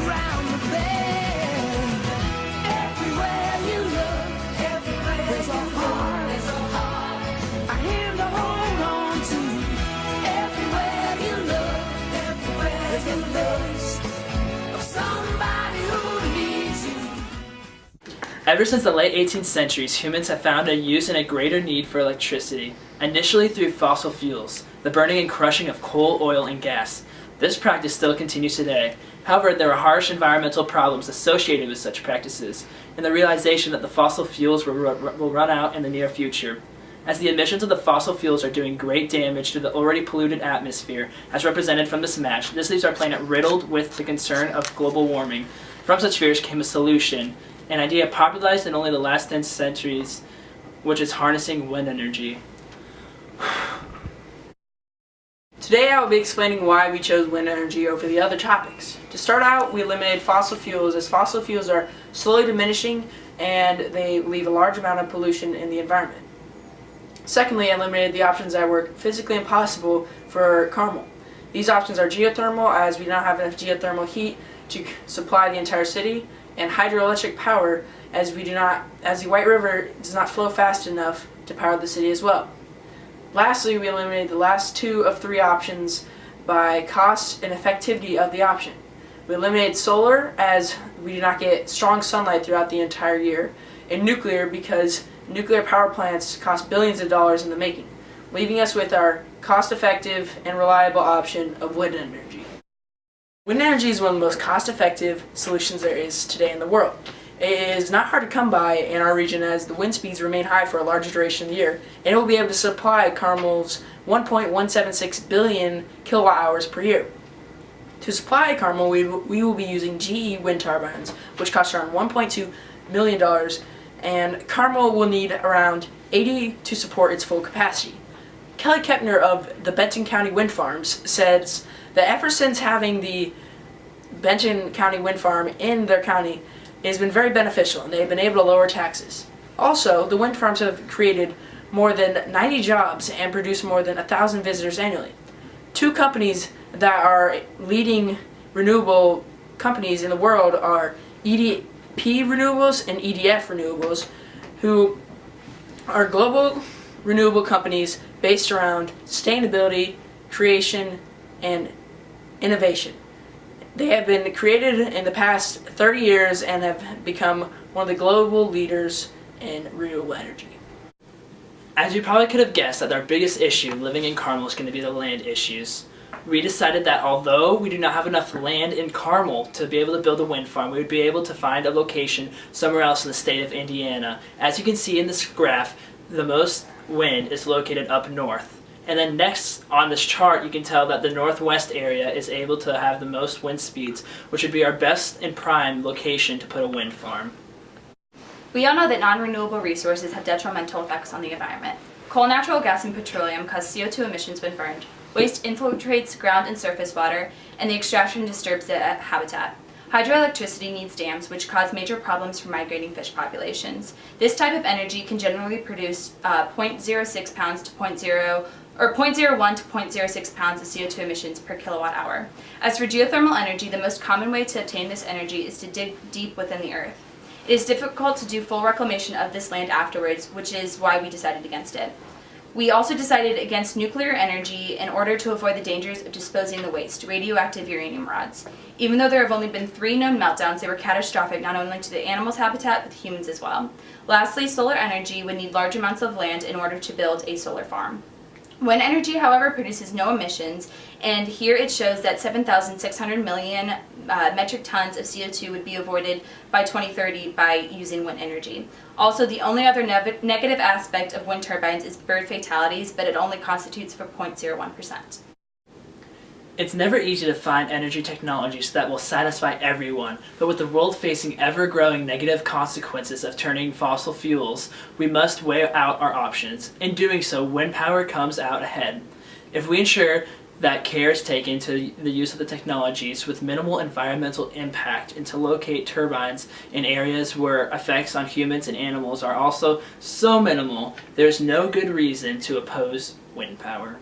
around the bend. Everywhere you look, there's a heart, a hand to hold on to. Everywhere you look, there's a face of somebody who needs you. Ever since the late 18th centuries, humans have found a use and a greater need for electricity, initially through fossil fuels, the burning and crushing of coal, oil, and gas. This practice still continues today. However, there are harsh environmental problems associated with such practices, and the realization that the fossil fuels will run out in the near future. As the emissions of the fossil fuels are doing great damage to the already polluted atmosphere, as represented from this match, this leaves our planet riddled with the concern of global warming. From such fears came a solution, an idea popularized in only the last 10 centuries, which is harnessing wind energy. Today I will be explaining why we chose wind energy over the other topics. To start out, we eliminated fossil fuels, as fossil fuels are slowly diminishing and they leave a large amount of pollution in the environment. Secondly, I eliminated the options that were physically impossible for Carmel. These options are geothermal, as we do not have enough geothermal heat to supply the entire city, and hydroelectric power, as the White River does not flow fast enough to power the city as well. Lastly, we eliminated the last two of three options by cost and effectivity of the option. We eliminated solar, as we do not get strong sunlight throughout the entire year, and nuclear, because nuclear power plants cost billions of dollars in the making, leaving us with our cost-effective and reliable option of wind energy. Wind energy is one of the most cost-effective solutions there is today in the world. It is not hard to come by in our region, as the wind speeds remain high for a large duration of the year, and it will be able to supply Carmel's 1.176 billion kilowatt hours per year. To supply Carmel, we will be using GE wind turbines, which cost around $1.2 million, and Carmel will need around 80 to support its full capacity. Kelly Kepner of the Benton County Wind Farms says that ever since having the Benton County Wind Farm in their county, it has been very beneficial, and they've been able to lower taxes. Also, the wind farms have created more than 90 jobs and produced more than 1,000 visitors annually. Two companies that are leading renewable companies in the world are EDP Renewables and EDF Renewables, who are global renewable companies based around sustainability, creation, and innovation. They have been created in the past 30 years and have become one of the global leaders in renewable energy. As you probably could have guessed, that our biggest issue living in Carmel is going to be the land issues. We decided that although we do not have enough land in Carmel to be able to build a wind farm, we would be able to find a location somewhere else in the state of Indiana. As you can see in this graph, the most wind is located up north. And then next on this chart, you can tell that the northwest area is able to have the most wind speeds, which would be our best and prime location to put a wind farm. We all know that non-renewable resources have detrimental effects on the environment. Coal, natural gas, and petroleum cause CO2 emissions when burned. Waste infiltrates ground and surface water, and the extraction disturbs the habitat. Hydroelectricity needs dams, which cause major problems for migrating fish populations. This type of energy can generally produce 0.06 pounds to 0.01 to 0.06 pounds of CO2 emissions per kilowatt hour. As for geothermal energy, the most common way to obtain this energy is to dig deep within the earth. It is difficult to do full reclamation of this land afterwards, which is why we decided against it. We also decided against nuclear energy in order to avoid the dangers of disposing the waste, radioactive uranium rods. Even though there have only been 3 known meltdowns, they were catastrophic not only to the animals' habitat, but humans as well. Lastly, solar energy would need large amounts of land in order to build a solar farm. Wind energy, however, produces no emissions, and here it shows that 7,600 million metric tons of CO2 would be avoided by 2030 by using wind energy. Also, the only other negative aspect of wind turbines is bird fatalities, but it only constitutes for 0.01%. It's never easy to find energy technologies that will satisfy everyone, but with the world facing ever-growing negative consequences of turning fossil fuels, we must weigh out our options. In doing so, wind power comes out ahead. If we ensure that care is taken to the use of the technologies with minimal environmental impact and to locate turbines in areas where effects on humans and animals are also so minimal, there's no good reason to oppose wind power.